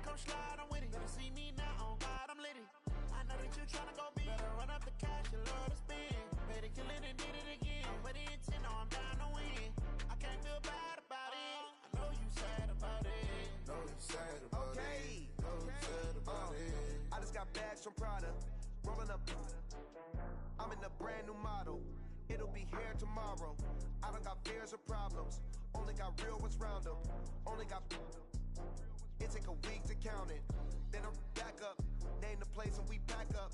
come slide, I'm with it. Better see me now, on God, I'm litty. I know that you tryna go big. Better run up the cash, you love to spend. Better kill it and did it again. But the intent, no, I'm down to win. I can't feel bad about it. I know you sad about it. Know you sad about it. Know you sad about it. I just got bags from Prada. Rolling up. I'm in a brand new model. It'll be here tomorrow. I don't got fears or problems. Only got real ones round them. Only got. It take a week to count it. Then I'm back up. Name the place and we back up.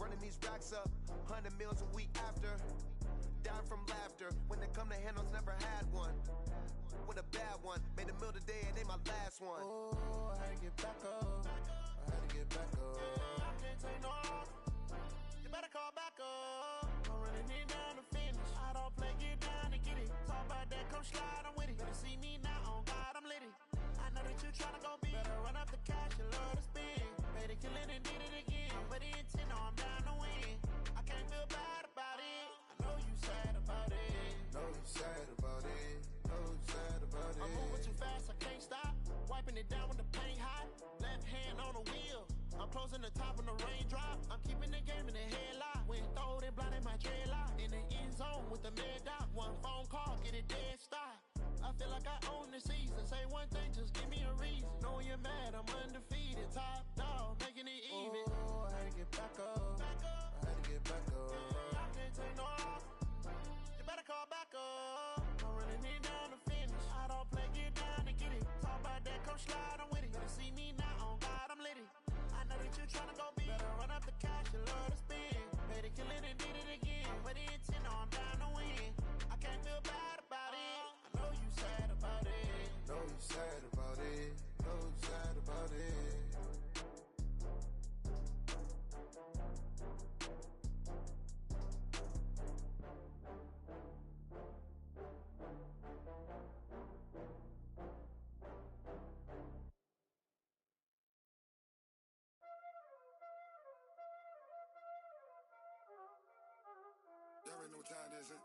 Running these racks up. 100 meals a week after. Dying from laughter. When it come to handles, never had one. With a bad one. Made a meal today and they my last one. Oh, I had to get back up. I had to get back up. I can't take no off. You better call back up. I'm running it down to finish. I don't play, get down to get it. Talk about that, come slide, I'm with it. Better see me now, on God, I'm litty. I know that you tryna go big. Better run up the cash, you love to spend. Better kill it and did it again. But the intent, no, I'm down to win. I can't feel bad about it. I know you sad about it. Know you sad about it. Know you sad about it. I'm moving too fast, I can't stop. Wiping it down with the paint hot. Left hand on the wheel. I'm closing the top when the raindrop. I'm keeping the game in the headlock. When throwed and blinded my dreadlock. In the end zone with the mad dot. One phone call, get it dead stop. I feel like I own the season. Say one thing, just give me a reason. Knowing you're mad, I'm undefeated. Top dog, making it even. Oh, I had to get back up. I had to get back up. I can't take no off. You better call back up. I'm running it down to finish. I don't play, get down to get it. Talk about that, come slide, I'm with it. Better see me now, on God, I'm litty. I know that you tryna go big. Better run up the cash, you love to spend. Better kill it and did it again. But the intent, no, I'm down to win. I can't feel bad about it. I know you sad about it. Know you sad about it. Know you sad about it. Y'all already know what time it is, huh?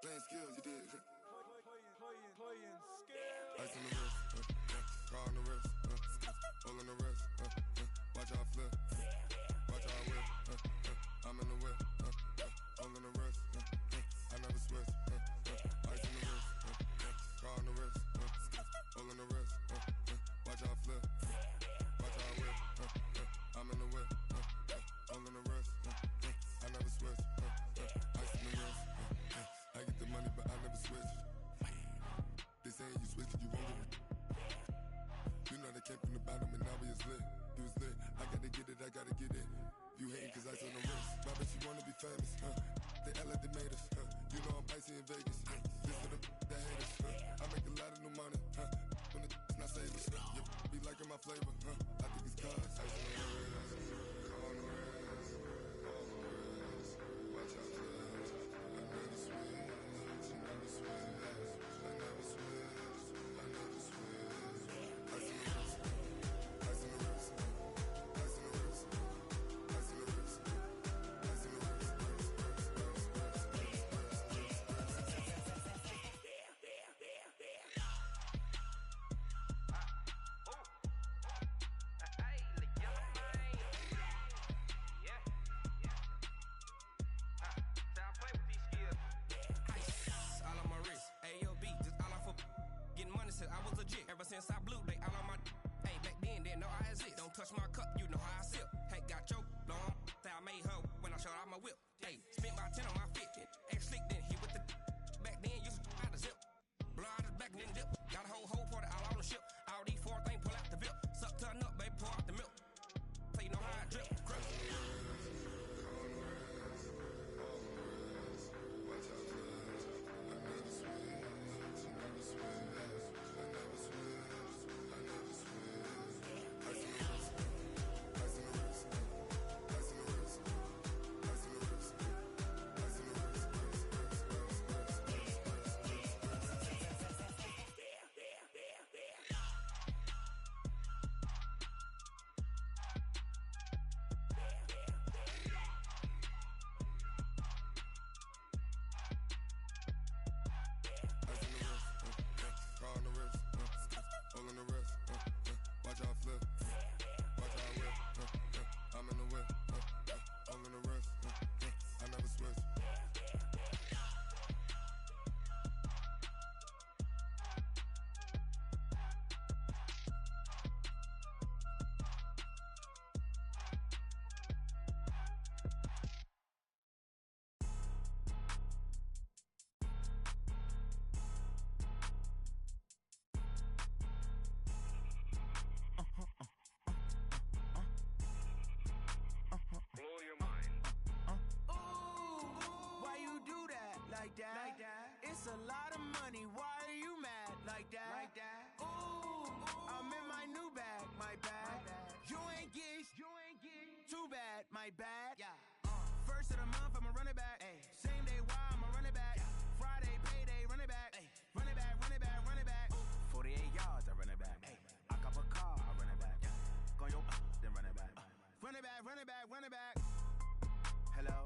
Playing skills, you did. Playing skills. Ice on the wrist, car on the wrist, hole on the wrist, watch out flip, watch out whip, I'm in the whip, hole in the wrist, I never switch, ice on the wrist, car on the wrist, hole in the wrist, watch out flip, watch out whip, I'm in the whip, hole in the wrist, I never switch, ice on the wrist, I get the money but I never switch. They saying you switch, you won't get it. You know they came from the bottom and now we is lit. You was lit, I gotta get it, I gotta get it. You hating cause ice on the wrist. My bitch, you wanna be famous, They act like they made us, You know I'm icy in Vegas, This for the that hate us, I make a lot of new money, When it's not savers, You be liking my flavor, I think it's cause ice on the wrist, on the wrist, on the wrist. Watch out for this, I never switch, I never switch. my bad. Yeah. First of the month, I'ma run it back. Ay. Same day, why I'ma run it back. Yeah. Friday, payday, run it back. Ay. Run it back, run it back, run it back. 48 yards, I run it back. Ay. I cop a car, I run it back. Yeah. Go yo, then run it back. Run it back, run it back, run it back. Hello,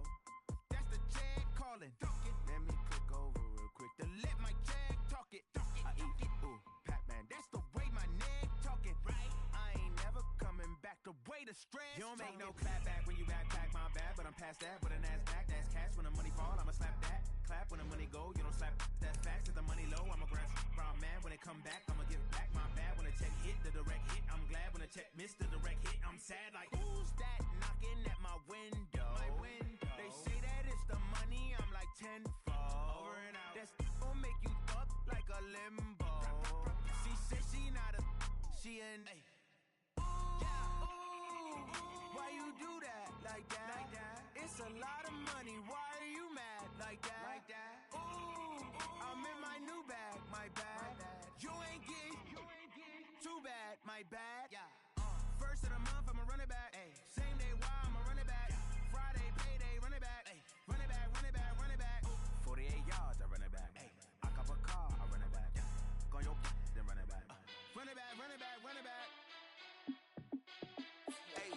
that's the jag calling. Let me click over real quick to let my jag talk it. I eat it, ooh, Pac-Man, that's the way my neck talking. Right, I ain't never coming back the way the stress. You don't make no clap back when you backpack, my bad, but I'm past that with an ass back. That's cash when the money fall, I'ma slap that. Clap when the money go, you don't slap. That's facts. If the money low, I'ma grab brown man when it come back. I'ma give back my bad when the check hit the direct hit. I'm glad when the check missed the direct hit. I'm sad like who's that knocking at my window? My window. They say that it's the money. I'm like tenfold. Over and out. That's gon' make you up like a limbo. She said she not a. She an. Ay. Why you do that like that? Like that? It's a lot of money. Why are you mad like that? Like that? Ooh, I'm in my new bag. My bad. You ain't getting too bad. My bad. Yeah. First of the month, I'ma run it back. Ay. Same day, why I'ma run it back. Yeah. Friday, payday, run it back. Ay. Run it back, run it back, run it back. 48 yards, I run it back. Ay. I cop a car, I run it back. Yeah. Go yo, then run it back. Run it back, run it back, run it back. Hey,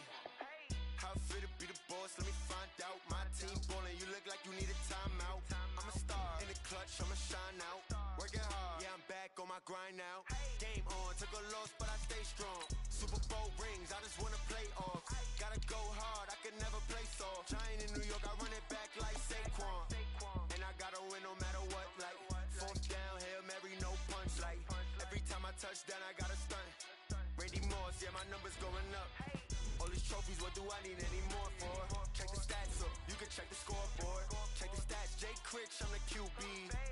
how fit to be the boss? Let me find out. My team ballin', you look like you need a timeout. I'm a star in the clutch, I'ma shine out. Working hard, yeah, I'm back on my grind now. Game on, took a loss, but I stay strong. Super Bowl rings, I just wanna play off. Gotta go hard, I can never play soft. Giant in New York, I run it back like Saquon. And I gotta win no matter what, like fourth down, Hail Mary, no punch. Like every time I touch down, I gotta stunt. Randy Moss, yeah, my numbers going up. All these trophies, what do I need any more for? Check the stats up, you can check the scoreboard. Check the stats, Jay Critch, I'm the QB.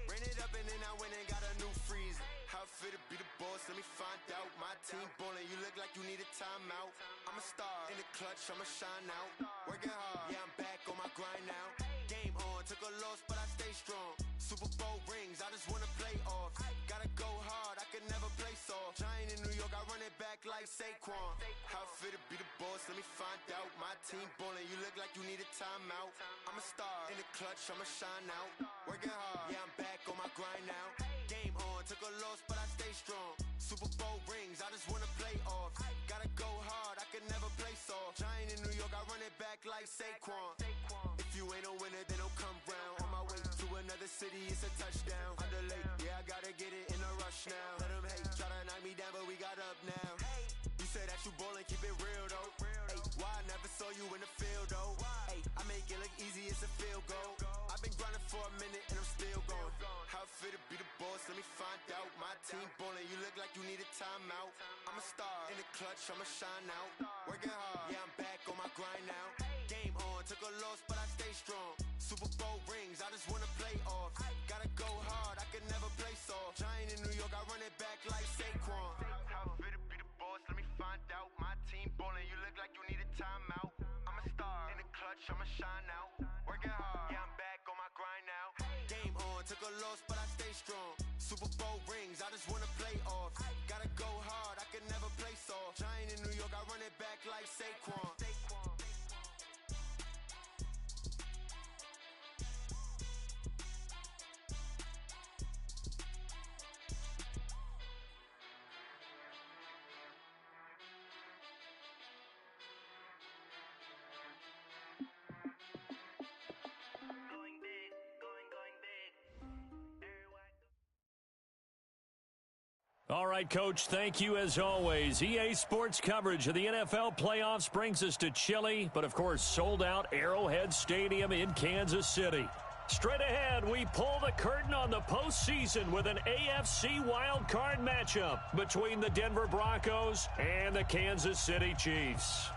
Ran it up and then I went and got a new freeze. How fit to be the boss, let me find out. My team ballin', you look like you need a timeout. I'm a star in the clutch, I'ma shine out. Working hard, yeah, I'm back on my grind now. Game on, took a loss, but I stay strong. Super Bowl rings, I just wanna play off. Gotta go hard, I can never play soft. Giant in New York, I run it back like Saquon. How fit to be the boss, let me find out. My team ballin', you look like you need a timeout. I'm a star in the clutch, I'ma shine out. Working hard, yeah, I'm back on my grind now. Game on, took a loss, but I stay strong. Super Bowl rings, I just wanna play off. Gotta go hard, I can never play soft. Giant in New York, I run it back like Saquon. If you ain't a winner, then don't come round. On my way to another city, it's a touchdown. Underlay, yeah, I gotta get it in a rush now. Let them hate, try to knock me down, but we got up now. You say that you ballin', keep it real though. Hey, why I never saw you in the field though? Hey, I make it look easy, it's a field goal. I've been grinding for a minute and I'm still going. How fit to be the boss, let me find out. My team ballin', you look like you need a timeout. I'm a star in the clutch, I'ma shine out. Working hard, yeah, I'm back on my grind now. Game on, took a loss, but I stay strong. Super Bowl rings, I just wanna play off. Gotta go hard, I can never play soft. Giant in New York, I run it back like Saquon. How fit to be the boss, let me find out. My team ballin', you look like you need a timeout. I'm a star in the clutch, I'ma shine out. Working hard, yeah, I'm back on my grind now. Game on, took a loss, but I stay strong. Super Bowl rings, I just wanna play off. Gotta go hard, I can never play soft. Giant in New York, I run it back like Saquon. All right, Coach, thank you as always. EA Sports coverage of the NFL playoffs brings us to chilly, but of course sold-out Arrowhead Stadium in Kansas City. Straight ahead, we pull the curtain on the postseason with an AFC wildcard matchup between the Denver Broncos and the Kansas City Chiefs.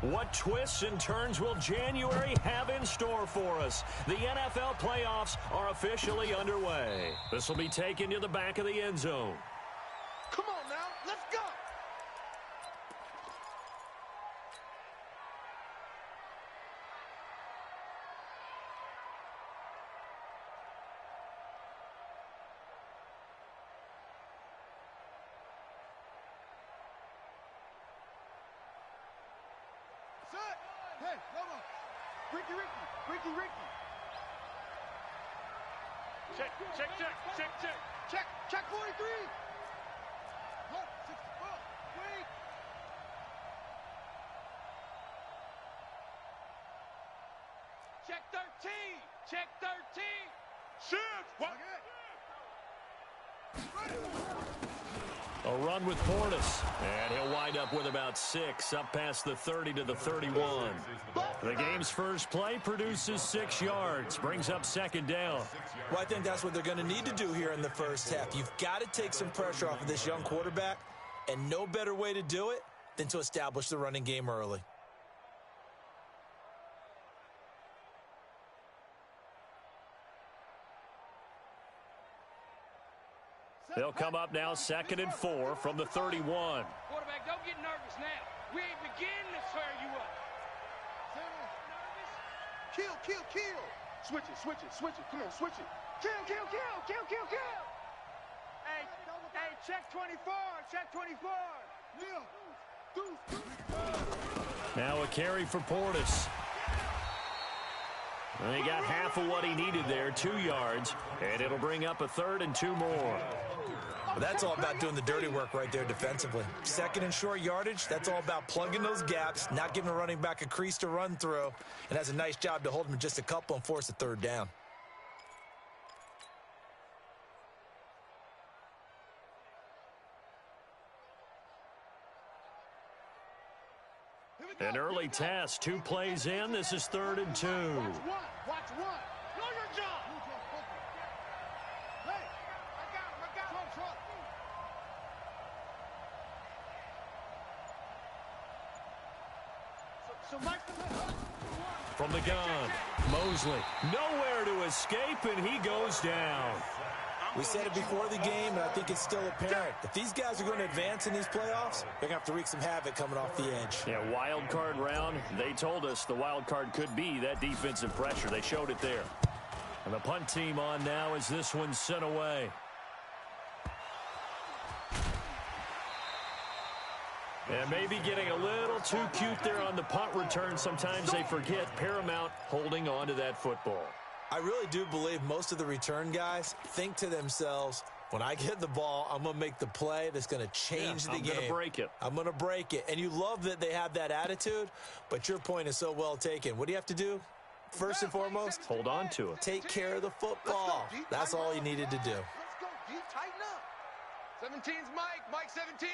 What twists and turns will January have in store for us? The NFL playoffs are officially underway. This will be taken to the back of the end zone. Come on now, let's go! Hey, come on. Ricky. Check. Check 43. Look, 64. Wait. Check 13. Shoot. What? A run with Portis, and he'll wind up with about 6, up past the 30 to the 31. The game's first play produces 6 yards, brings up second down. Well, I think that's what they're going to need to do here in the first half. You've got to take some pressure off of this young quarterback, and no better way to do it than to establish the running game early. They'll come up now 2nd and 4 from the 31. Quarterback, don't get nervous now. We ain't beginning to tear you up. Nervous? Kill. Switch it. Come on, switch it. Kill. Hey, check 24. Deuce. Now a carry for Portis. And he got half of what he needed there, 2 yards, and it'll bring up a 3rd and 2 more. Well, that's all about doing the dirty work right there defensively. 2nd and short yardage, that's all about plugging those gaps, not giving a running back a crease to run through, and has a nice job to hold him just a couple and force a 3rd down. An early test, 2 plays in. This is 3rd and 2. Watch one. Know your job. Hey, I got him. Trump. So Mike. From the gun, Mosley. Nowhere to escape, and he goes down. We said it before the game, and I think it's still apparent. If these guys are going to advance in these playoffs, they're going to have to wreak some havoc coming off the edge. Yeah, wild card round. They told us the wild card could be that defensive pressure. They showed it there. And the punt team on now as this one's sent away. And maybe getting a little too cute there on the punt return. Sometimes they forget paramount holding on to that football. I really do believe most of the return guys think to themselves, when I get the ball, I'm going to make the play that's going to change the game. I'm going to break it. I'm going to break it. And you love that they have that attitude, but your point is so well taken. What do you have to do? First and foremost, hold on to it. Take care of the football. That's all you needed to do. Let's go, D. Tighten up. 17's Mike 17.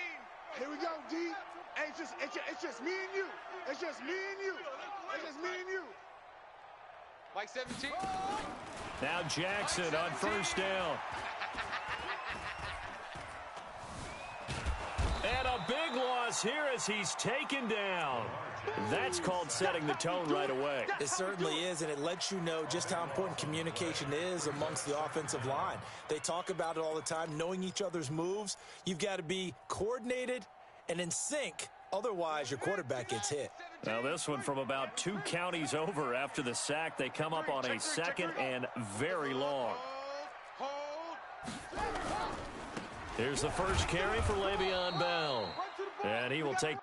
Here we go, D. Hey, it's just me and you. It's just me and you. Mike 17. Now Jackson on first down. And a big loss here as he's taken down. That's called setting the tone right away. It certainly is, and it lets you know just how important communication is amongst the offensive line. They talk about it all the time, knowing each other's moves. You've got to be coordinated and in sync. Otherwise, your quarterback gets hit. Now this one from about 2 counties over after the sack. They come up on a 2nd and very long. Here's the first carry for Le'Veon Bell. And he will take...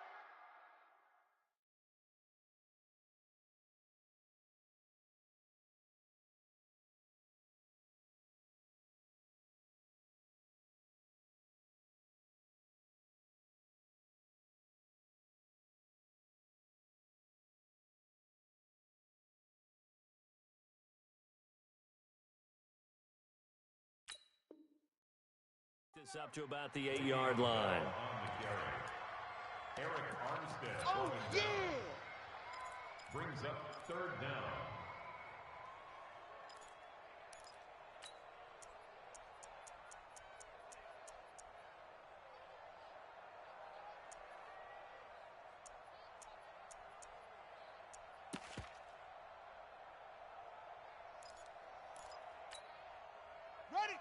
this up to about the 8-yard line. Eric Armstead. Oh, yeah! Brings up 3rd down.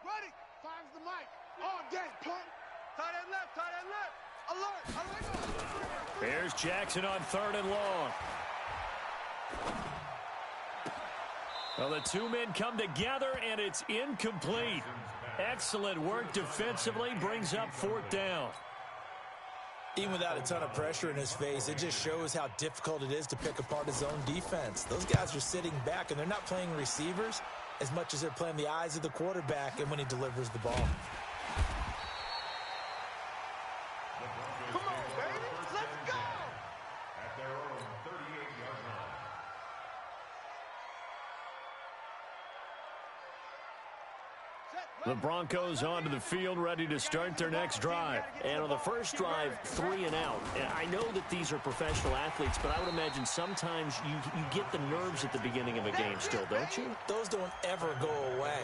Ready. Finds the mic. All day, punt. Tight end left. Alert. Here's Jackson on 3rd and long. Well, the 2 men come together, and it's incomplete. Excellent work defensively, brings up 4th down. Even without a ton of pressure in his face, it just shows how difficult it is to pick apart his own defense. Those guys are sitting back, and they're not playing receivers as much as they're playing the eyes of the quarterback and when he delivers the ball. Come on, baby. Let's go. At their own 38-yard line. The Broncos onto the field, ready to start their next drive. And on the first drive, 3 and out. I know that these are professional athletes, but I would imagine sometimes you get the nerves at the beginning of a game still, don't you? Those don't ever go away.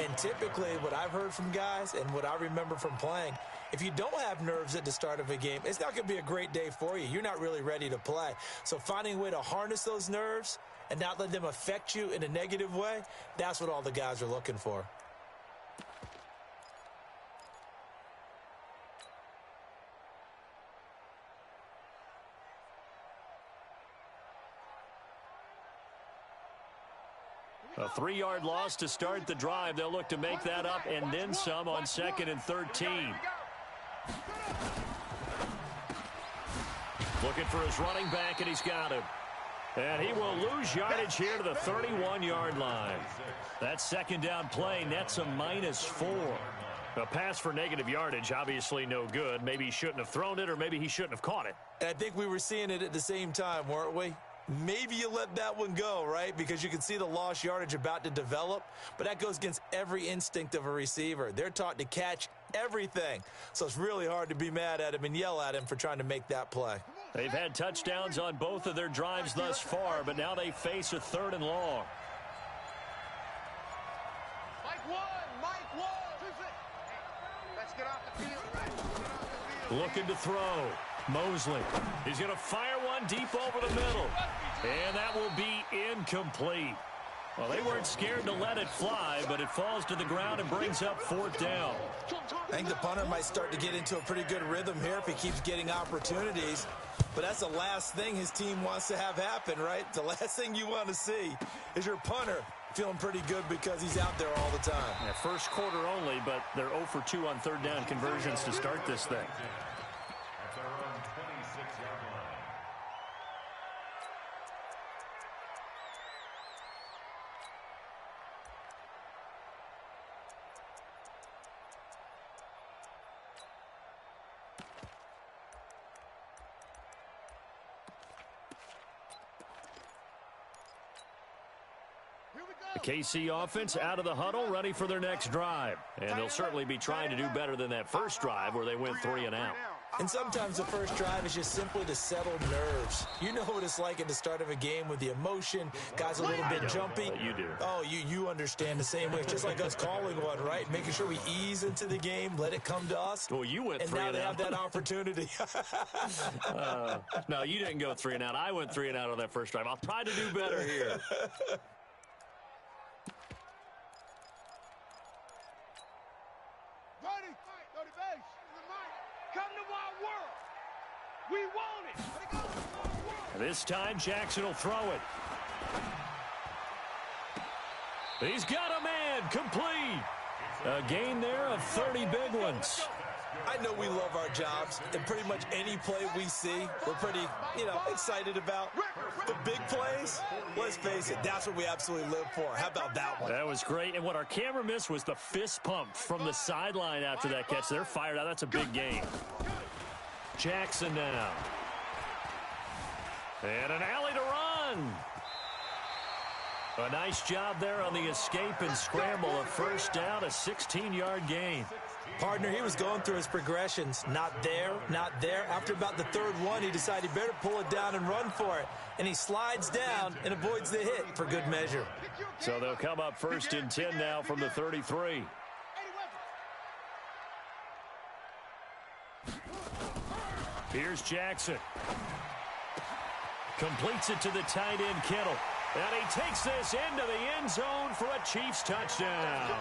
And typically what I've heard from guys and what I remember from playing, if you don't have nerves at the start of a game, it's not going to be a great day for you. You're not really ready to play. So finding a way to harness those nerves and not let them affect you in a negative way, that's what all the guys are looking for. A 3-yard loss to start the drive. They'll look to make that up and then some on 2nd and 13. Looking for his running back, and he's got him. And he will lose yardage here to the 31-yard line. That second down play nets a -4. A pass for negative yardage, obviously no good. Maybe he shouldn't have thrown it, or maybe he shouldn't have caught it. And I think we were seeing it at the same time, weren't we? Maybe you let that one go, right? Because you can see the lost yardage about to develop, but that goes against every instinct of a receiver. They're taught to catch everything, so it's really hard to be mad at him and yell at him for trying to make that play. They've had touchdowns on both of their drives thus far, but now they face a 3rd and long. Mike one. Let's get off the field. Looking to throw. Mosley. He's going to fire one deep over the middle. And that will be incomplete. Well, they weren't scared to let it fly, but it falls to the ground and brings up 4th down. I think the punter might start to get into a pretty good rhythm here if he keeps getting opportunities. But that's the last thing his team wants to have happen, right? The last thing you want to see is your punter feeling pretty good because he's out there all the time. Yeah, first quarter only, but they're 0 for 2 on 3rd down conversions to start this thing. At their own 26-yard line. The KC offense out of the huddle, ready for their next drive. And they'll certainly be trying to do better than that first drive where they went 3 and out. And sometimes the first drive is just simply to settle nerves. You know what it's like at the start of a game with the emotion. Guys a little bit jumpy. You do. Oh, you understand the same way. It's just like us calling one, right? Making sure we ease into the game, let it come to us. Well, you went 3 and out. And now they have that opportunity. No, you didn't go 3 and out. I went 3 and out on that first drive. I'll try to do better here. We want it. This time, Jackson will throw it. He's got a man, complete. A gain there of 30 big ones. I know we love our jobs, and pretty much any play we see, we're pretty, excited about. The big plays, let's face it, that's what we absolutely live for. How about that one? That was great, and what our camera missed was the fist pump from the sideline after that catch. They're fired out. That's a big gain. Jackson now. And an alley to run. A nice job there on the escape and scramble. A first down, a 16-yard gain. Partner, he was going through his progressions. Not there, not there. After about the 3rd one, he decided he better pull it down and run for it. And he slides down and avoids the hit for good measure. So they'll come up 1st and 10 now from the 33. Here's Jackson. Completes it to the tight end, Kittle. And he takes this into the end zone for a Chiefs touchdown.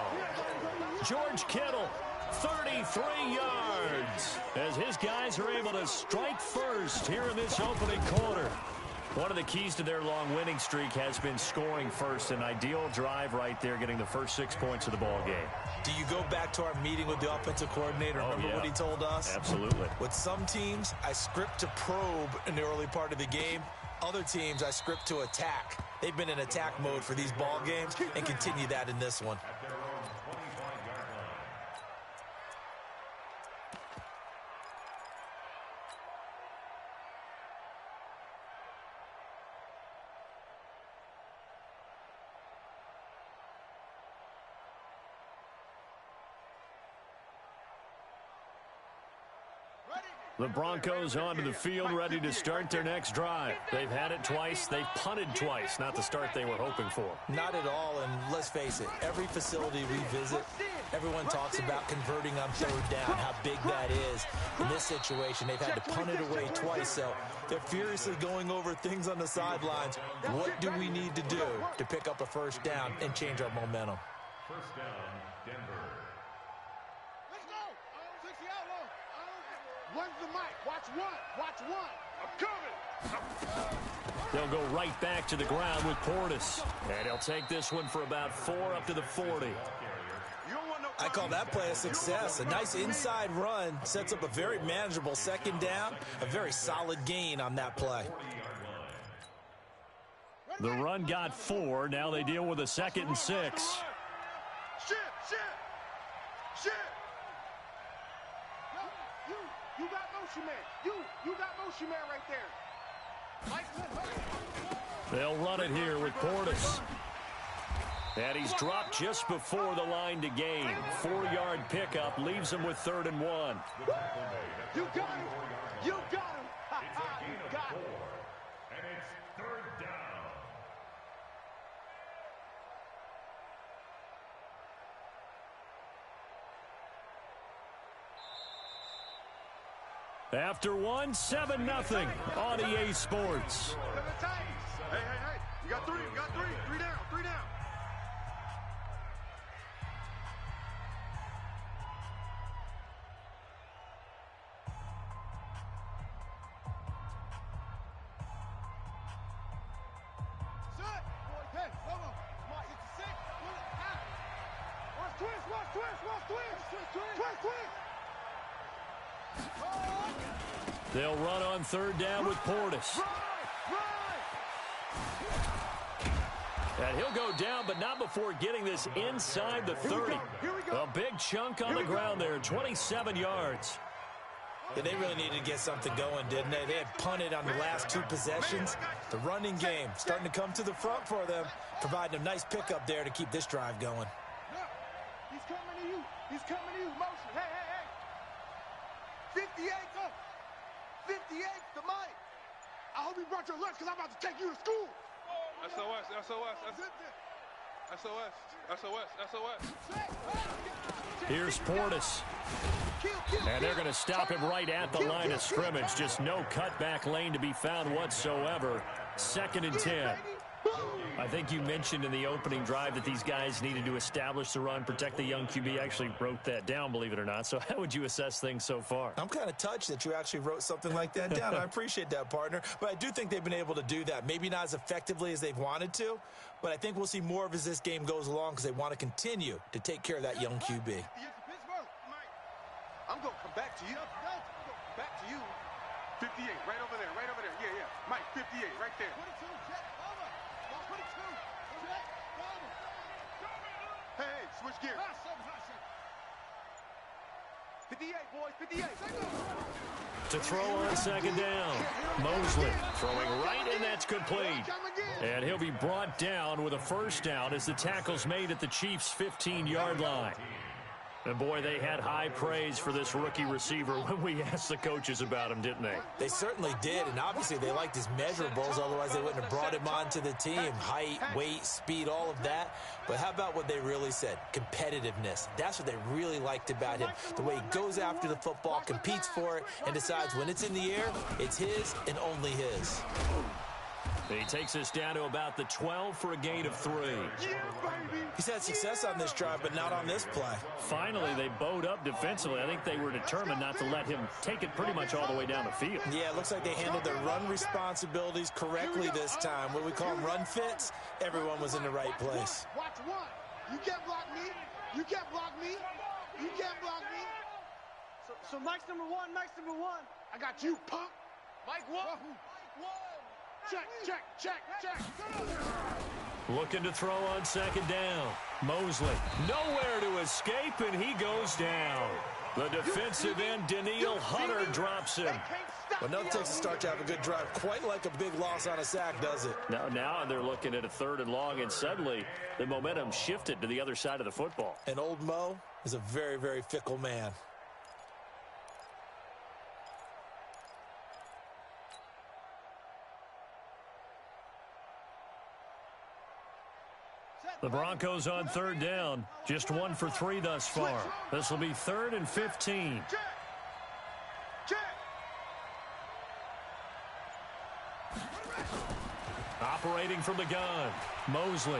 George Kittle, 33 yards, as his guys are able to strike first here in this opening quarter. One of the keys to their long winning streak has been scoring first. An ideal drive right there, getting the first 6 points of the ball game. Do you go back to our meeting with the offensive coordinator? Remember what he told us? Absolutely. With some teams, I script to probe in the early part of the game. Other teams, I script to attack. They've been in attack mode for these ball games and continue that in this one. The Broncos onto the field, ready to start their next drive. They've had it twice. They've punted twice. Not the start they were hoping for. Not at all, and let's face it, every facility we visit, everyone talks about converting on third down, how big that is. In this situation, they've had to punt it away twice, so they're furiously going over things on the sidelines. What do we need to do to pick up a first down and change our momentum? First down, Denver. One's the mic. Watch one. Watch one. I'm coming. They'll go right back to the ground with Portis. And he'll take this one for about 4 up to the 40. I call that play a success. A nice inside run sets up a very manageable second down. A very solid gain on that play. The run got 4. Now they deal with a 2nd and 6. Shit. You got motion man. You got motion man right there. They'll run it here with Portis. And he's dropped just before the line to gain. 4-yard pickup leaves him with 3rd and 1. You got him. You got him. You got him. And it's 3rd down. After 1, 7-0 on EA Sports. Hey. You got 3. You got 3. 3 down. 3 down. They'll run on 3rd down with Portis. And he'll go down, but not before getting this inside the 30. A big chunk on the ground there, 27 yards. Yeah, they really needed to get something going, didn't they? They had punted on the last 2 possessions. The running game starting to come to the front for them, providing a nice pickup there to keep this drive going. He's coming to you. He's coming to you. Motion. Hey. 58 up. 58 to Mike. I hope you brought your lunch because I'm about to take you to school. SOS. Here's Portis. And they're going to stop him right at the line of scrimmage. Just no cutback lane to be found whatsoever. 2nd and 10. I think you mentioned in the opening drive that these guys needed to establish the run, protect the young QB. I actually wrote that down, believe it or not. So how would you assess things so far? I'm kind of touched that you actually wrote something like that down. I appreciate that, partner. But I do think they've been able to do that. Maybe not as effectively as they've wanted to, but I think we'll see more of as this game goes along because they want to continue to take care of that young QB. I'm going to come back to you. Back to you. 58, right over there. Yeah. Mike, 58, right there. 22, Jet, over. 22, Jet, over. Hey, switch gears. 58, boys, 58. To throw on 2nd down. Mosley throwing right, and that's complete. And he'll be brought down with a 1st down as the tackle's made at the Chiefs' 15-yard line. And, boy, they had high praise for this rookie receiver when we asked the coaches about him, didn't they? They certainly did, and obviously they liked his measurables, otherwise they wouldn't have brought him onto the team. Height, weight, speed, all of that. But how about what they really said? Competitiveness. That's what they really liked about him. The way he goes after the football, competes for it, and decides when it's in the air, it's his and only his. He takes us down to about the 12 for a gain of 3. He's had success on this drive, but not on this play. Finally, they bowed up defensively. I think they were determined not to let him take it pretty much all the way down the field. Yeah, it looks like they handled their run responsibilities correctly this time. What we call them run fits, everyone was in the right place. Watch one. You can't block me. You can't block me. You can't block me. So Mike's number one. Mike's number one. I got you, punk. Mike one. Check. Looking to throw on second down. Mosley, nowhere to escape, and he goes down. The defensive end, Daniil Hunter, drops him. Well, nothing takes a start to have a good drive. Quite like a big loss on a sack, does it? Now they're looking at a 3rd and long, and suddenly the momentum shifted to the other side of the football. And old Mo is a very, very fickle man. The Broncos on 3rd down. Just 1 for 3 thus far. This will be 3rd and 15. Operating from the gun. Mosley.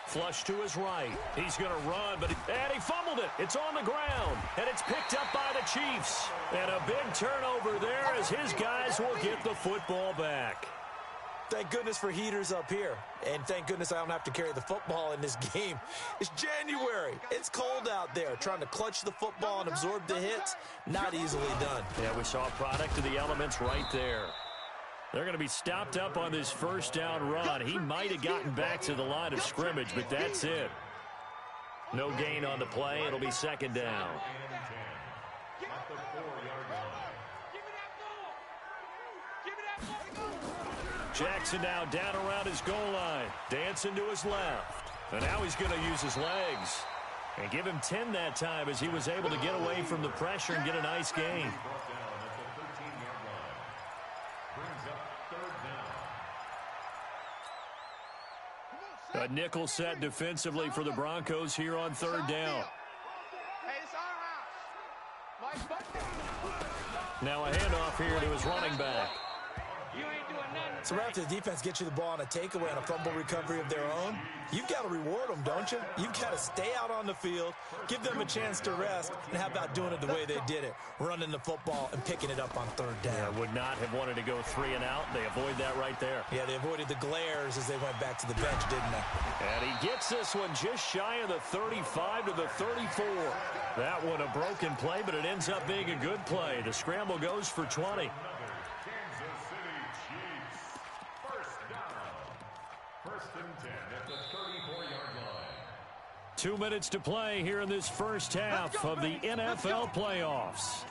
Flush to his right. He's going to run, and he fumbled it. It's on the ground, and it's picked up by the Chiefs. And a big turnover there as his guys will get the football back. Thank goodness for heaters up here. And thank goodness I don't have to carry the football in this game. It's January. It's cold out there. Trying to clutch the football and absorb the hits, not easily done. Yeah, we saw a product of the elements right there. They're going to be stopped up on this 1st down run. He might have gotten back to the line of scrimmage, but that's it. No gain on the play. It'll be 2nd down. Jackson now down around his goal line. Dancing to his left. And now he's going to use his legs. And give him 10 that time as he was able to get away from the pressure and get a nice gain. A nickel set defensively for the Broncos here on 3rd down. Now a handoff here to his running back. So right after the defense gets you the ball on a takeaway and a fumble recovery of their own, you've got to reward them, don't you? You've got to stay out on the field, give them a chance to rest, and how about doing it the way they did it, running the football and picking it up on 3rd down. Yeah, would not have wanted to go 3 and out. They avoid that right there. Yeah, they avoided the glares as they went back to the bench, didn't they? And he gets this one just shy of the 35 to the 34. That one a broken play, but it ends up being a good play. The scramble goes for 20. 2 minutes to play here in this 1st half of the NFL playoffs.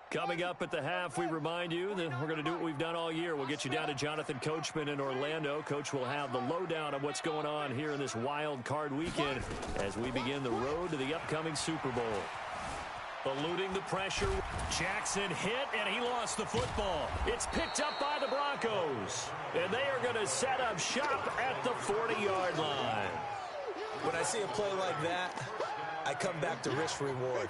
Coming up at the half, we remind you that we're going to do what we've done all year. We'll get you down to Jonathan Coachman in Orlando. Coach will have the lowdown of what's going on here in this wild card weekend as we begin the road to the upcoming Super Bowl. Eluding the pressure. Jackson hit, and he lost the football. It's picked up by the Broncos, and they are going to set up shop at the 40-yard line. When I see a play like that, I come back to risk-reward.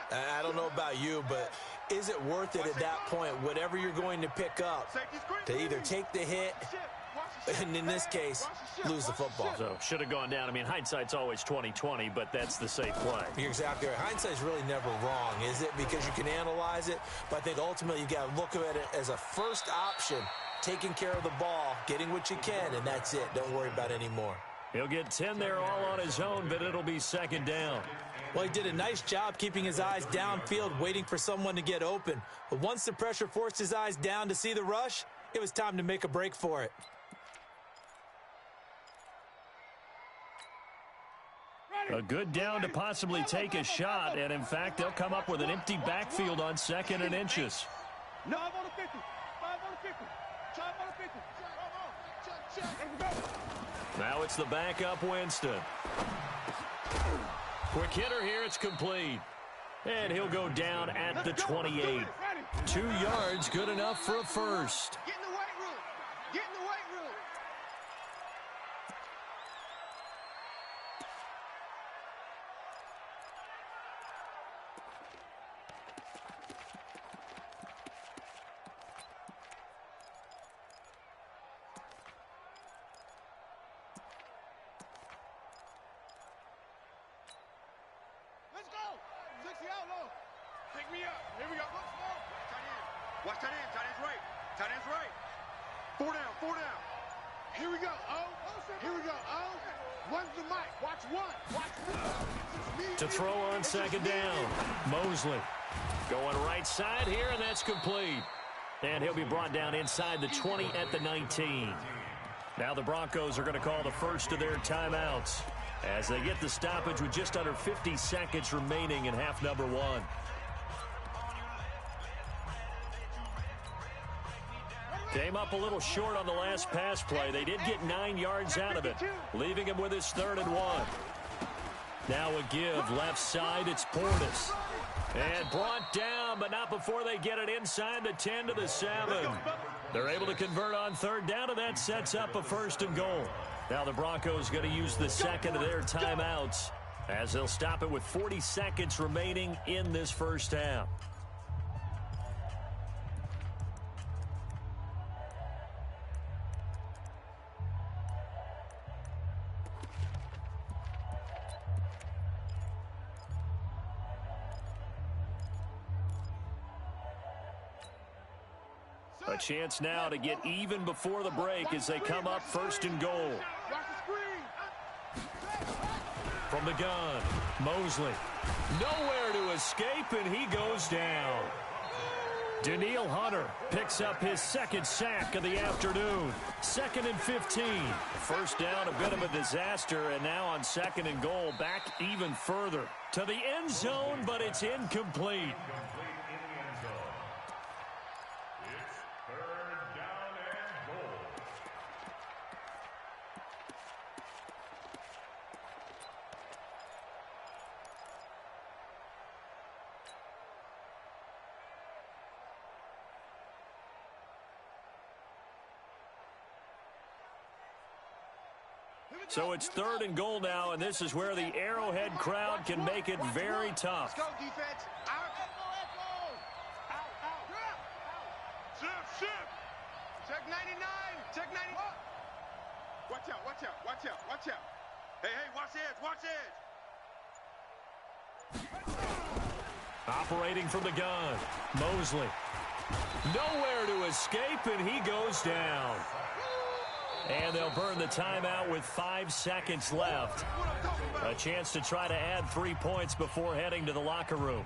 I don't know about you, but is it worth it at that point, whatever you're going to pick up, to either take the hit and, in this case, lose the football? So, should have gone down. I mean, hindsight's always 20/20, but that's the safe play. You're exactly right. Hindsight's really never wrong, is it? Because you can analyze it, but I think ultimately you got to look at it as a first option, taking care of the ball, getting what you can, and that's it. Don't worry about any more. He'll get 10 there all on his own, but it'll be 2nd down. Well, he did a nice job keeping his eyes downfield, waiting for someone to get open. But once the pressure forced his eyes down to see the rush, it was time to make a break for it. A good down to possibly take a shot, and in fact, they'll come up with an empty backfield on 2nd and inches. Now it's the backup Winston. Quick hitter here, it's complete. And he'll go down at the 28. 2 yards, good enough for a first. Get in the weight room. Get in the weight room. Let's go. 60 out low. Pick me up. Here we go. Look, small. Tight end. Watch tight end. Tight end's right. Tight end's right. 4 down. 4 down. Here we go. Oh. Here we go. Oh. One's the mic. Watch one. Watch one. To throw on second down. Mosley going right side here, and that's complete. And he'll be brought down inside the 20 at the 19. Now the Broncos are going to call the first of their timeouts as they get the stoppage with just under 50 seconds remaining in half number 1. Came up a little short on the last pass play. They did get 9 yards out of it, leaving him with his 3rd and 1. Now a give left side. It's Portis. And brought down, but not before they get it inside the 10 to the 7. They're able to convert on 3rd down, and that sets up a 1st and goal. Now the Broncos going to use the second of their timeouts as they'll stop it with 40 seconds remaining in this first half. A chance now to get even before the break as they come up 1st and goal. From the gun, Mosley. Nowhere to escape, and he goes down. Daniil Hunter picks up his 2nd sack of the afternoon. 2nd and 15. First down, a bit of a disaster, and now on 2nd and goal, back even further to the end zone, but it's incomplete. So it's 3rd and goal now, and this is where the Arrowhead crowd can make it very tough. Let's go, defense. Out. Shift. Check 99. Check 90. Watch out. Hey, watch edge. Operating from the gun, Mosley. Nowhere to escape, and he goes down. And they'll burn the timeout with 5 seconds left. A chance to try to add 3 points before heading to the locker room.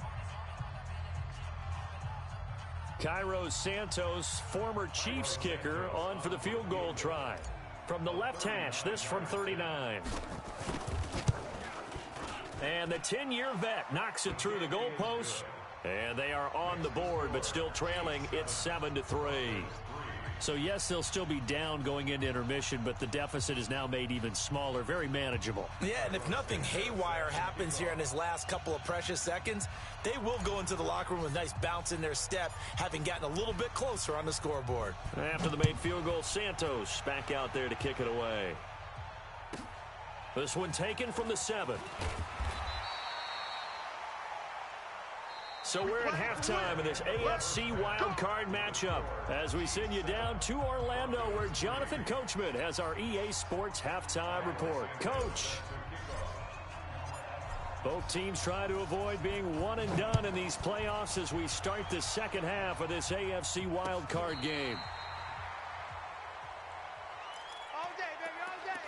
Cairo Santos, former Chiefs kicker, on for the field goal try. From the left hash, this from 39. And the 10-year vet knocks it through the goalpost. And they are on the board, but still trailing. It's 7-3. So, yes, they'll still be down going into intermission, but the deficit is now made even smaller, very manageable. Yeah, and if nothing haywire happens here in his last couple of precious seconds, they will go into the locker room with a nice bounce in their step, having gotten a little bit closer on the scoreboard. After the made field goal, Santos back out there to kick it away. This one taken from the 7. So we're at halftime in this AFC wildcard matchup as we send you down to Orlando where Jonathan Coachman has our EA Sports halftime report. Coach. Both teams try to avoid being one and done in these playoffs as we start the second half of this AFC wildcard game. All day, baby, all day.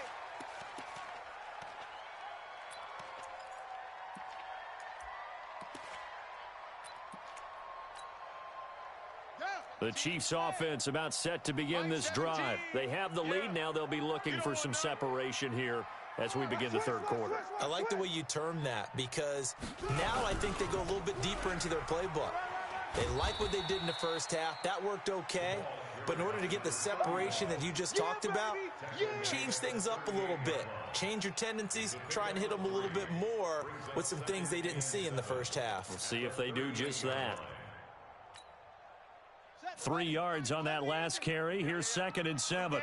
The Chiefs offense about set to begin this drive. They have the lead. Now they'll be looking for some separation here as we begin the 3rd quarter. I like the way you term that because now I think they go a little bit deeper into their playbook. They like what they did in the first half. That worked okay. But in order to get the separation that you just talked about, change things up a little bit. Change your tendencies. Try and hit them a little bit more with some things they didn't see in the first half. We'll see if they do just that. 3 yards on that last carry. Here's 2nd and 7.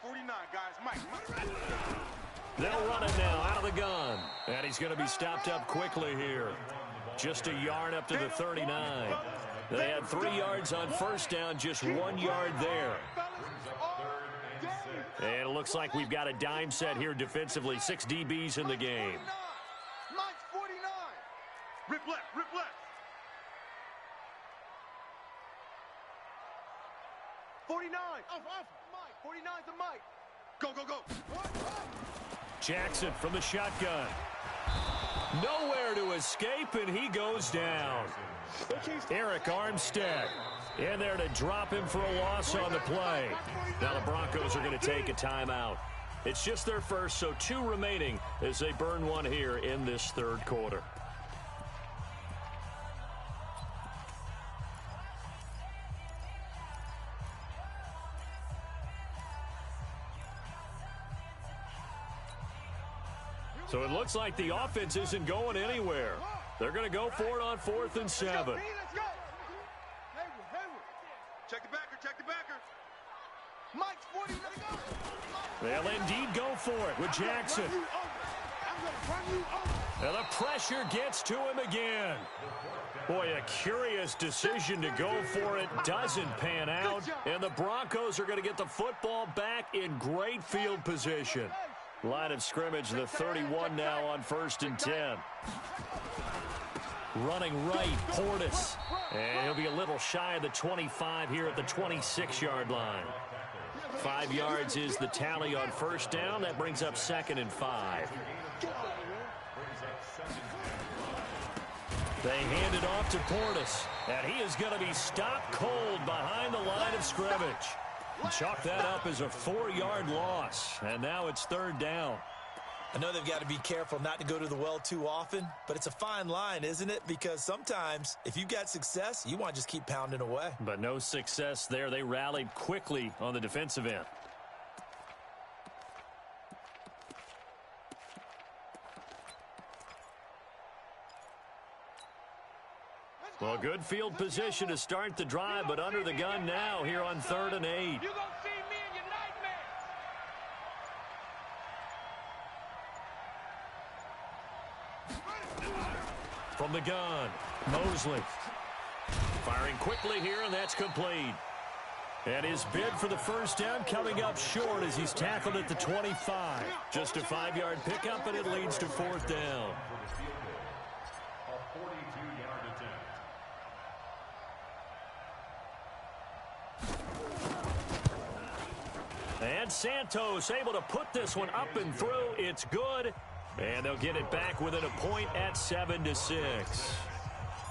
49, guys. Mike. They'll run it now out of the gun. And he's going to be stopped up quickly here. Just a yard up to the 39. They had 3 yards on first down, just 1 yard there. And it looks like we've got a dime set here defensively. 6 DBs in the game. Mike's 49. Rip left, rip left. 49. Off, Mike. 49's a Mike. Go, go, go. Jackson from the shotgun. Nowhere to escape, and he goes down. Eric Armstead in there to drop him for a loss on the play. Now the Broncos are going to take a timeout. It's just their first, so 2 remaining as they burn one here in this third quarter. So it looks like the offense isn't going anywhere. They're going to go for it on 4th and 7. Let's go. Check the backer, check the backer. Mike's 40, let it go. They'll indeed go for it with Jackson. And the pressure gets to him again. Boy, a curious decision to go for it doesn't pan out. And the Broncos are going to get the football back in great field position. Line of scrimmage, the 31 now on 1st and 10. Running right, Portis. And he'll be a little shy of the 25 here at the 26-yard line. 5 yards is the tally on first down. That brings up 2nd and 5. They hand it off to Portis. And he is going to be stopped cold behind the line of scrimmage. Chalk that up as a 4-yard loss. And now it's 3rd down. I know they've got to be careful not to go to the well too often, but it's a fine line, isn't it? Because sometimes if you've got success, you want to just keep pounding away. But no success there. They rallied quickly on the defensive end. Well, good field position to start the drive, but under the gun now here on 3rd and 8. You're going to see me in your nightmares. From the gun, Mosley. Firing quickly here, and that's complete. And his bid for the first down coming up short as he's tackled at the 25. Just a 5-yard pickup, and it leads to 4th down. And Santos able to put this one up and through. It's good. And they'll get it back within a point at 7-6.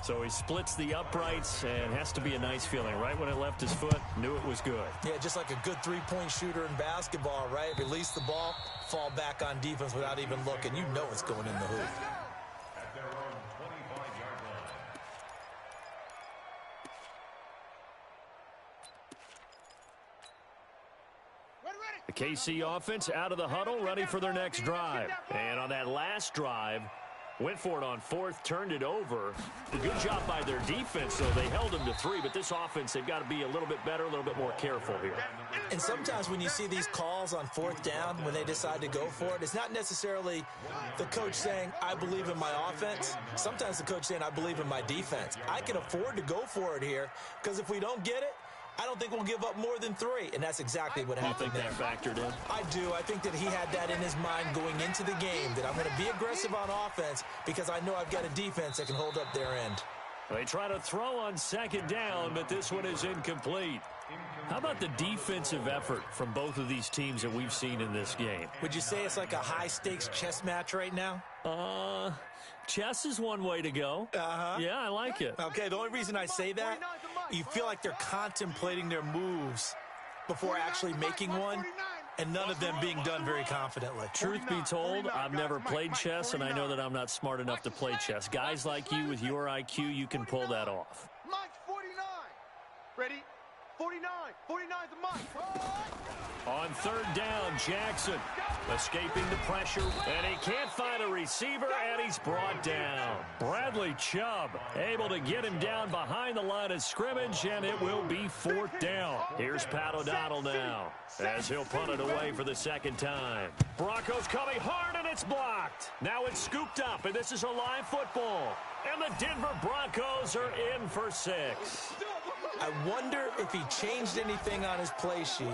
So he splits the uprights, and has to be a nice feeling. Right when it left his foot, knew it was good. Yeah, just like a good 3-point shooter in basketball, right? Release the ball, fall back on defense without even looking. You know it's going in the hoop. At their own 25-yard line. The KC offense out of the huddle, ready for their next drive. And on that last drive, went for it on 4th, turned it over. A good job by their defense, though. They held them to 3, but this offense, they've got to be a little bit better, a little bit more careful here. And sometimes when you see these calls on 4th down, when they decide to go for it, it's not necessarily the coach saying, I believe in my offense. Sometimes the coach saying, I believe in my defense. I can afford to go for it here, because if we don't get it, I don't think we'll give up more than 3, and that's exactly what happened there. You think that factored in? I do. I think that he had that in his mind going into the game, that I'm going to be aggressive on offense because I know I've got a defense that can hold up their end. They try to throw on 2nd down, but this one is incomplete. How about the defensive effort from both of these teams that we've seen in this game? Would you say it's like a high-stakes chess match right now? Chess is one way to go. Yeah, I like it. Okay, the only reason I say that, you feel like they're contemplating their moves before actually making one, and none of them being done very confidently. Truth be told, I've never played chess, and I know that I'm not smart enough to play chess. Guys like you with your IQ, you can pull that off. Mike's 49. Ready? 49. 49's a Mike. On third down, Jackson escaping the pressure, and he can't find a receiver, and he's brought down. Bradley Chubb able to get him down behind the line of scrimmage, and it will be fourth down. Here's Pat O'Donnell now as he'll punt it away for the second time. Broncos coming hard, and it's blocked. Now it's scooped up, and this is a live football. And the Denver Broncos are in for 6. I wonder if he changed anything on his play sheet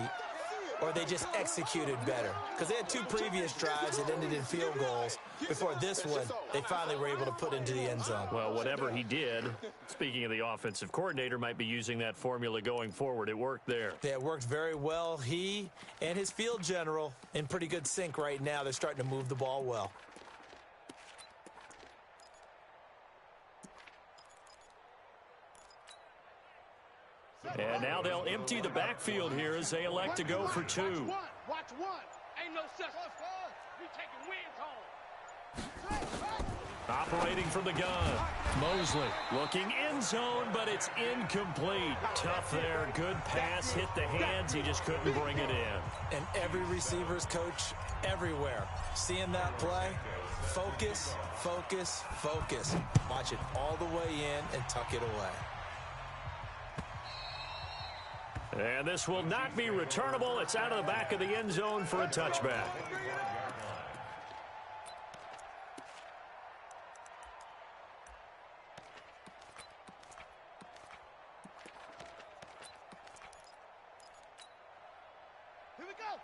or they just executed better. Because they had 2 previous drives that ended in field goals. Before this one, they finally were able to put into the end zone. Well, whatever he did, speaking of the offensive coordinator, might be using that formula going forward. It worked there. Yeah, it worked very well. He and his field general in pretty good sync right now. They're starting to move the ball well. And now they'll empty the backfield here as they elect to go for 2. Watch one. Ain't no such. We taking wins home. Operating from the gun. Mosley looking end zone, but it's incomplete. Tough there. Good pass. Hit the hands. He just couldn't bring it in. And every receiver's coach everywhere. Seeing that play, focus, focus, focus. Watch it all the way in and tuck it away. And this will not be returnable. It's out of the back of the end zone for a touchback.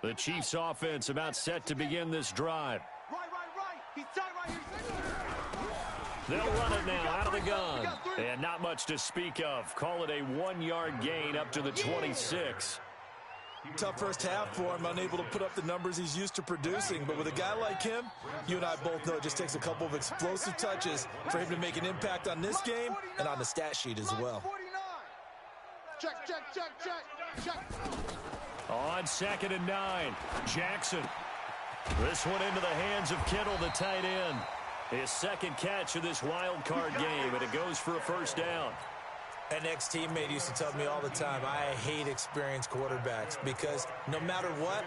The Chiefs offense about set to begin this drive. Right. He's tight right here. They'll run it now out of the gun. And not much to speak of. Call it a 1-yard gain up to the 26. Tough first half for him, unable to put up the numbers he's used to producing. But with a guy like him, you and I both know it just takes a couple of explosive touches for him to make an impact on this game and on the stat sheet as well. Check. On 2nd and 9, Jackson. This one into the hands of Kittle, the tight end. His second catch of this wild card game, and it goes for a first down. An ex-teammate used to tell me all the time, I hate experienced quarterbacks because no matter what,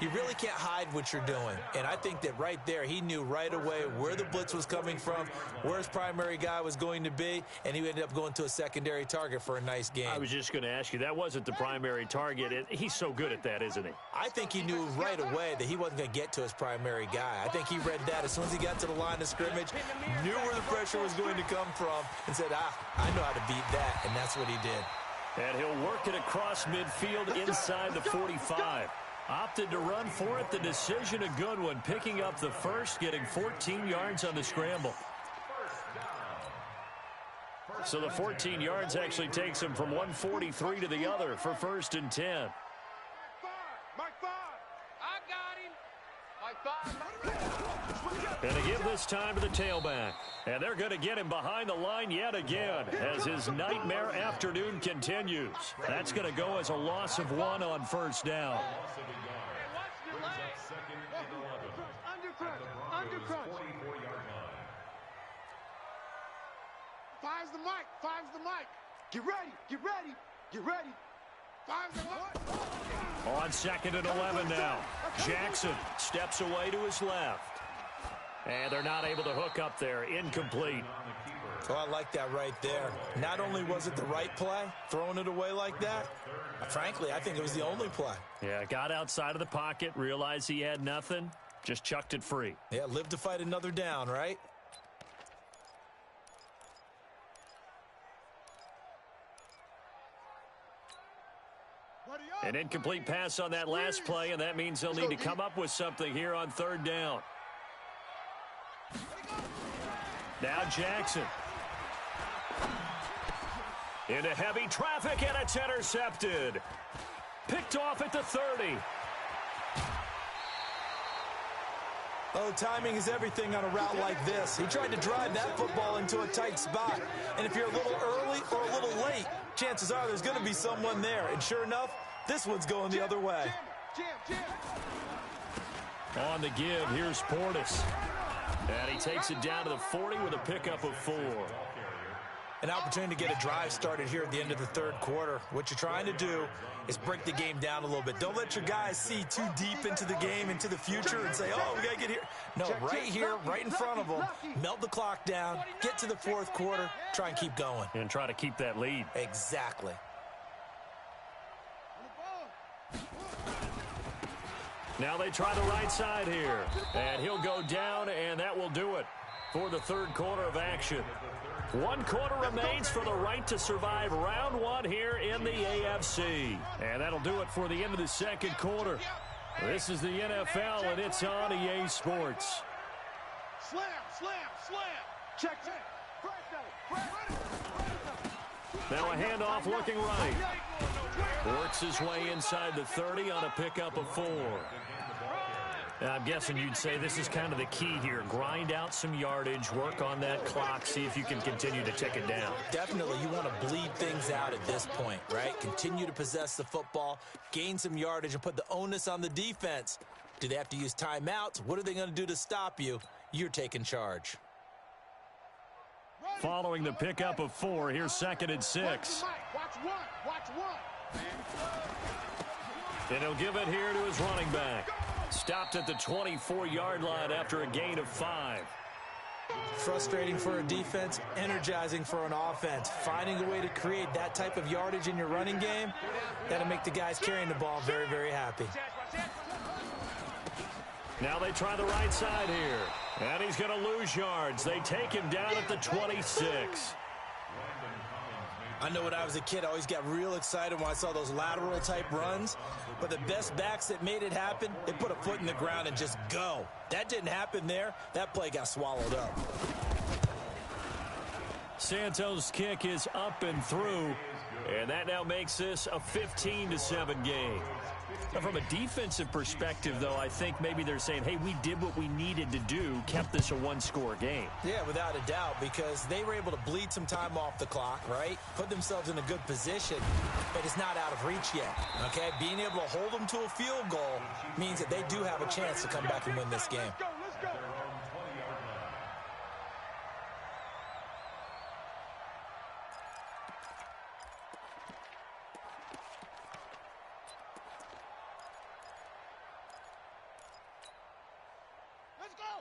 you really can't hide what you're doing. And I think that right there, he knew right away where the blitz was coming from, where his primary guy was going to be, and he ended up going to a secondary target for a nice game. I was just going to ask you, that wasn't the primary target. He's so good at that, isn't he? I think he knew right away that he wasn't going to get to his primary guy. I think he read that as soon as he got to the line of scrimmage, knew where the pressure was going to come from, and said, I know how to beat that. And that's what he did. And he'll work it across midfield inside the 45. Opted to run for it. The decision a good one. Picking up the first, getting 14 yards on the scramble. So the 14 yards actually takes him from 143 to the other for 1st and 10. Mike 5. I got him. Mike 5. And to give this time to the tailback. And they're going to get him behind the line yet again as his nightmare afternoon continues. That's going to go as a loss of 1 on 1st down. Undercrunch. Five's the mic. Get ready. Five's the mic. On 2nd and 11 now. Jackson steps away to his left. And they're not able to hook up there. Incomplete. Oh, I like that right there. Not only was it the right play, throwing it away like that, frankly, I think it was the only play. Yeah, got outside of the pocket, realized he had nothing, just chucked it free. Yeah, live to fight another down, right? An incomplete pass on that last play, and that means they'll need to come up with something here on 3rd down. Now Jackson. Into heavy traffic, and it's intercepted. Picked off at the 30. Oh, timing is everything on a route like this. He tried to drive that football into a tight spot. And if you're a little early or a little late, chances are there's going to be someone there. And sure enough, this one's going the other way. On the give, here's Portis. And he takes it down to the 40 with a pickup of 4. An opportunity to get a drive started here at the end of the third quarter. What you're trying to do is break the game down a little bit. Don't let your guys see too deep into the game, into the future, and say, oh, we got to get here. No, right here, right in front of them, melt the clock down, get to the fourth quarter, try and keep going. And try to keep that lead. Exactly. Now they try the right side here. And he'll go down, and that will do it for the third quarter of action. 1 quarter remains for the right to survive round one here in the AFC. And that'll do it for the end of the second quarter. This is the NFL, and it's on EA Sports. Slam, slam, slam. Check, check. Now a handoff looking right. Works his way inside the 30 on a pickup of 4. I'm guessing you'd say this is kind of the key here. Grind out some yardage, work on that clock, see if you can continue to tick it down. Definitely, you want to bleed things out at this point, right? Continue to possess the football, gain some yardage, and put the onus on the defense. Do they have to use timeouts? What are they going to do to stop you? You're taking charge. Following the pickup of 4, here's 2nd and 6. Watch one. And he'll give it here to his running back. Stopped at the 24-yard line after a gain of 5. Frustrating for a defense, energizing for an offense. Finding a way to create that type of yardage in your running game, that'll make the guys carrying the ball very, very happy. Now they try the right side here. And he's going to lose yards. They take him down at the 26. I know when I was a kid, I always got real excited when I saw those lateral type runs. But the best backs that made it happen, they put a foot in the ground and just go. That didn't happen there. That play got swallowed up. Santos' kick is up and through. And that now makes this a 15-7 game. Now, from a defensive perspective, though, I think maybe they're saying, hey, we did what we needed to do, kept this a one-score game. Yeah, without a doubt, because they were able to bleed some time off the clock, right? Put themselves in a good position, but it's not out of reach yet, okay? Being able to hold them to a field goal means that they do have a chance to come back and win this game. Let's go.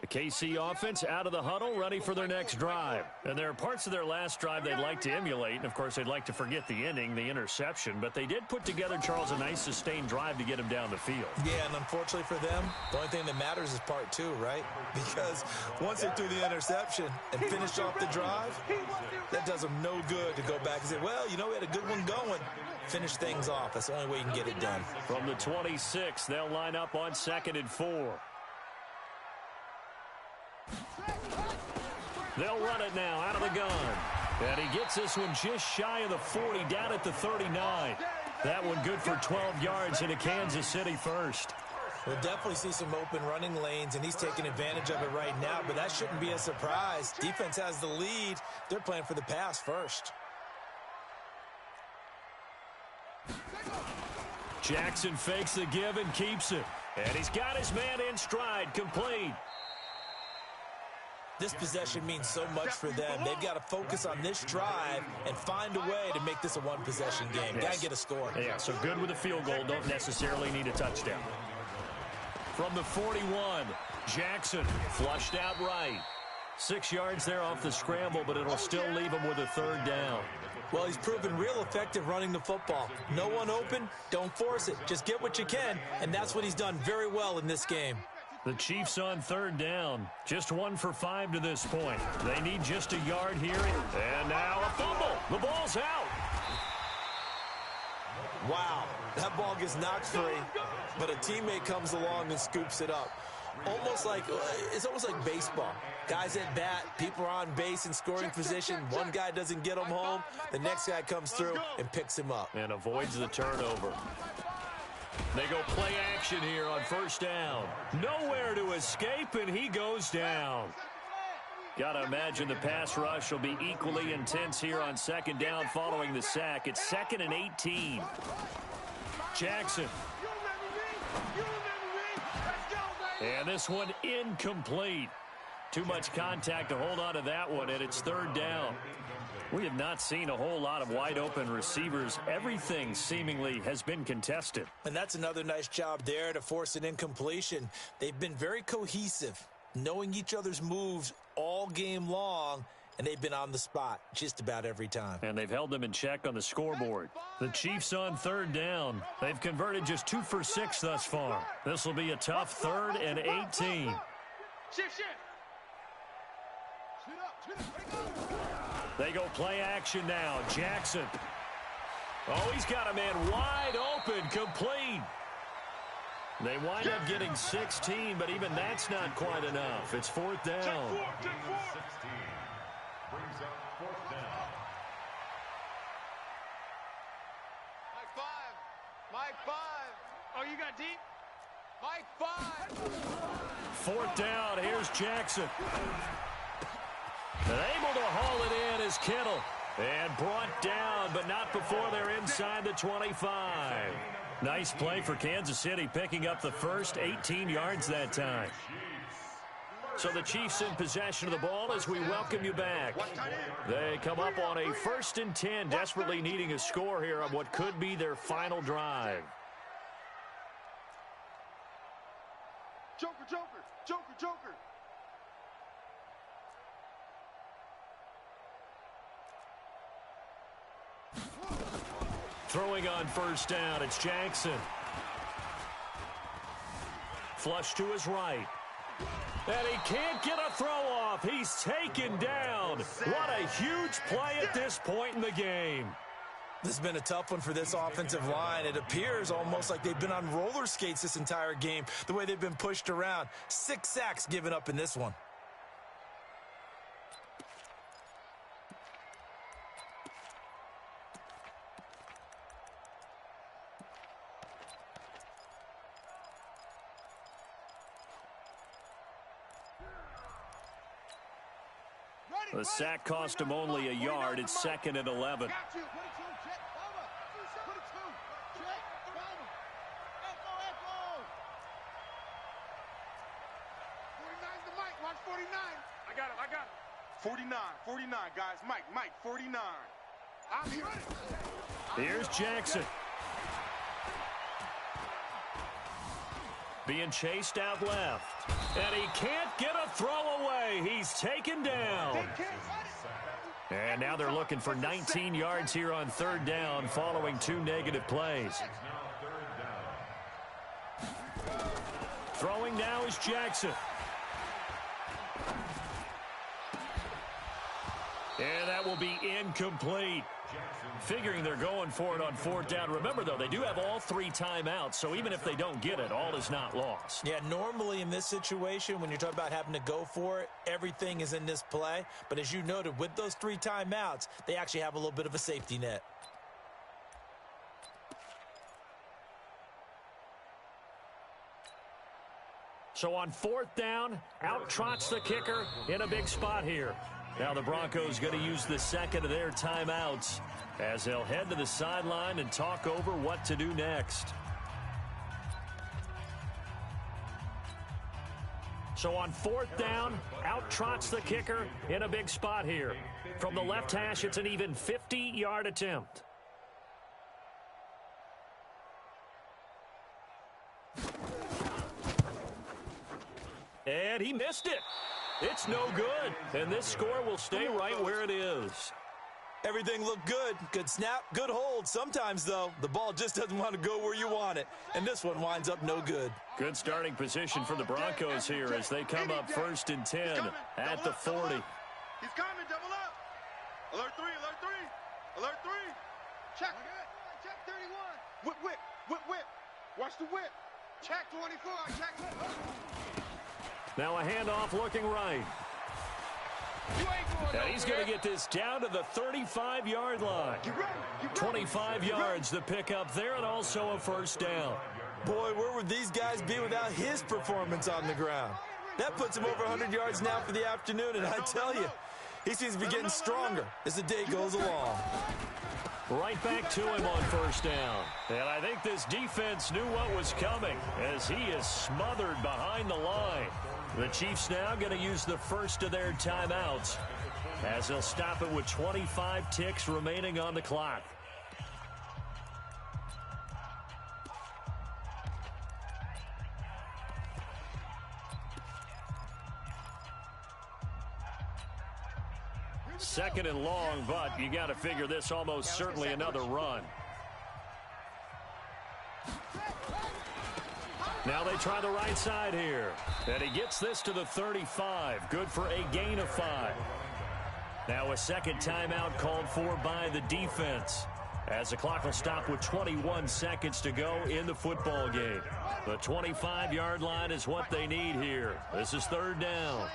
The KC offense out of the huddle, ready for their next drive. And there are parts of their last drive they'd like to emulate. And, of course, they'd like to forget the ending, the interception. But they did put together, Charles, a nice sustained drive to get him down the field. Yeah, and unfortunately for them, the only thing that matters is part 2, right? Because once they threw the interception and finished off the drive, that does them no good to go back and say, well, you know, we had a good one going. Finish things off. That's the only way you can get it done. From the 26, they'll line up on 2nd and 4. They'll run it now out of the gun. And he gets this one just shy of the 40, down at the 39. That one good for 12 yards into Kansas City first. We'll definitely see some open running lanes, and he's taking advantage of it right now, but that shouldn't be a surprise. Defense has the lead. They're playing for the pass first. Jackson fakes the give and keeps it. And he's got his man in stride, complete. This possession means so much for them. They've got to focus on this drive and find a way to make this a one-possession game. Yes. Got to get a score. Yeah, so good with a field goal. Don't necessarily need a touchdown. From the 41, Jackson flushed out right. 6 yards there off the scramble, but it'll still leave him with a 3rd down. Well, he's proven real effective running the football. No one open, don't force it. Just get what you can, and that's what he's done very well in this game. The Chiefs on 3rd down. Just 1 for 5 to this point. They need just a yard here. And now a fumble. The ball's out. Wow, that ball gets knocked free, but a teammate comes along and scoops it up. It's almost like baseball. Guys at bat, people are on base in scoring position. One guy doesn't get him home. The next guy comes through and picks him up. And avoids the turnover. They go play action here on 1st down. Nowhere to escape, and he goes down. Got to imagine the pass rush will be equally intense here on 2nd down following the sack. It's 2nd and 18. Jackson. And this one incomplete. Too much contact to hold on to that one, and it's third down. We have not seen a whole lot of wide-open receivers. Everything seemingly has been contested. And that's another nice job there to force an incompletion. They've been very cohesive, knowing each other's moves all game long, and they've been on the spot just about every time. And they've held them in check on the scoreboard. The Chiefs on third down. They've converted just 2 for 6 thus far. This will be a tough 3rd and 18. Shift. They go play action now. Jackson. Oh, he's got a man wide open, complete. They wind up getting 16, but even that's not quite enough. It's 4th down. Take 4. 16 brings up 4th down. Mike 5. Oh, you got deep? Mike 5. 4th down. Here's Jackson. And able to haul it in is Kittle. And brought down, but not before they're inside the 25. Nice play for Kansas City, picking up the first 18 yards that time. So the Chiefs in possession of the ball as we welcome you back. They come up on a 1st and 10, desperately needing a score here on what could be their final drive. Joker. Throwing on 1st down, it's Jackson. Flush to his right. And he can't get a throw off. He's taken down. What a huge play at this point in the game. This has been a tough one for this offensive line. It appears almost like they've been on roller skates this entire game, the way they've been pushed around. 6 sacks given up in this one. The sack cost him only a yard. It's 2nd and 11. I got him. 49, guys. Mike, 49. I'm here. Here's Jackson. Being chased out left. And he can't get a throw away. He's taken down. And now they're looking for 19 yards here on 3rd down following 2 negative plays. Throwing now is Jackson. And that will be incomplete. Figuring they're going for it on 4th down. Remember, though, they do have all 3 timeouts, so even if they don't get it, all is not lost. Yeah, normally in this situation, when you're talking about having to go for it, everything is in this play. But as you noted, with those 3 timeouts, they actually have a little bit of a safety net. So on 4th down, out trots the kicker in a big spot here. Now the Broncos going to use the 2nd of their timeouts as they'll head to the sideline and talk over what to do next. So on 4th down, out trots the kicker in a big spot here. From the left hash, it's an even 50-yard attempt. And he missed it. It's no good, and this score will stay right where it is. Everything looked good. Good snap, good hold. Sometimes, though, the ball just doesn't want to go where you want it, and this one winds up no good. Good starting position for the Broncos here as they come up 1st and 10 at the 40. He's coming, double up. Alert 3. Check 31. Whip. Watch the whip. Check 24. Check. Now a handoff looking right. And he's going to get this down to the 35-yard line. 25 yards to pick up there, and also a 1st down. Boy, where would these guys be without his performance on the ground? That puts him over 100 yards now for the afternoon, and I tell you, he seems to be getting stronger as the day goes along. Right back to him on 1st down. And I think this defense knew what was coming as he is smothered behind the line. The Chiefs now going to use the first of their timeouts as they'll stop it with 25 ticks remaining on the clock. Second and long, but you got to figure this almost certainly another run. Now they try the right side here. And he gets this to the 35. Good for a gain of 5. Now a second timeout called for by the defense, as the clock will stop with 21 seconds to go in the football game. The 25-yard line is what they need here. This is third down.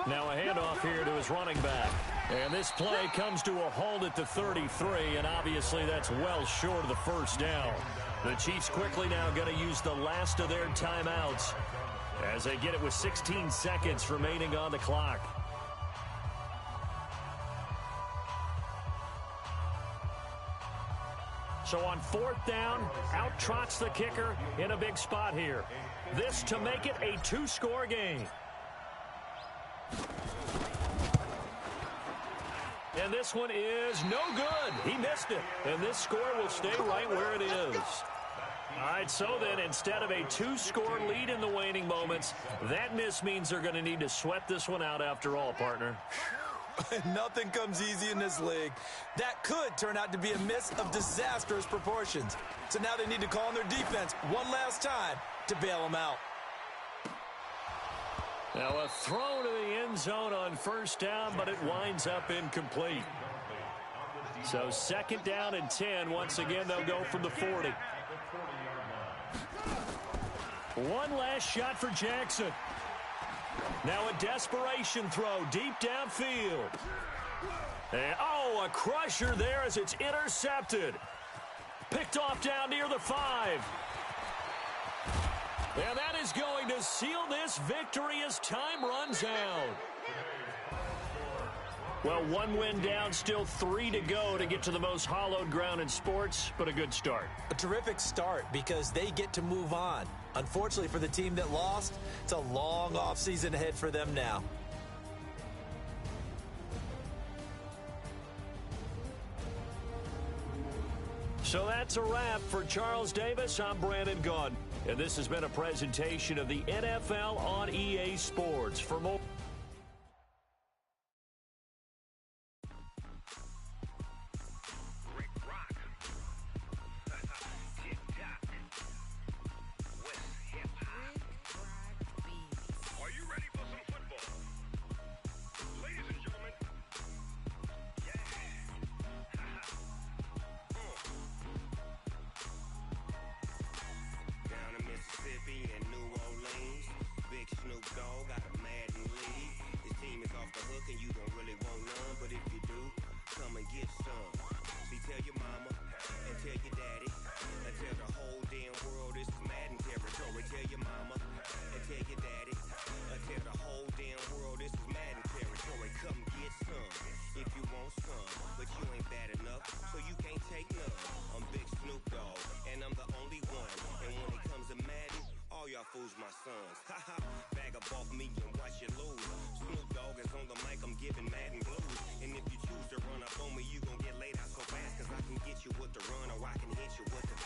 Now a handoff here to his running back. And this play comes to a halt at the 33, and obviously that's well short of the first down. The Chiefs quickly now going to use the last of their timeouts as they get it with 16 seconds remaining on the clock. So on fourth down, out trots the kicker in a big spot here. This to make it a two-score game. And this one is no good. He missed it. And this score will stay right where it is. All right, so then instead of a two-score lead in the waning moments, that miss means they're going to need to sweat this one out after all, partner. Nothing comes easy in this league. That could turn out to be a miss of disastrous proportions. So now they need to call on their defense one last time to bail them out. Now a throw to the end zone on first down, but it winds up incomplete. So second down and 10. Once again, they'll go from the 40. One last shot for Jackson. Now a desperation throw deep downfield. And, oh, a crusher there as it's intercepted. Picked off down near the 5. And that is going to seal this victory as time runs out. Well, one win down, still 3 to go to get to the most hallowed ground in sports, but a good start. A terrific start because they get to move on. Unfortunately for the team that lost, it's a long offseason ahead for them now. So that's a wrap for Charles Davis. I'm Brandon Gaudin, and this has been a presentation of the NFL on EA Sports. For more... fools my sons. Haha, bag up off me and watch you lose. Snoop Dogg is on the mic, I'm giving Madden blues. And if you choose to run up on me, you gon' get laid out so fast, cause I can get you with the run or I can hit you with the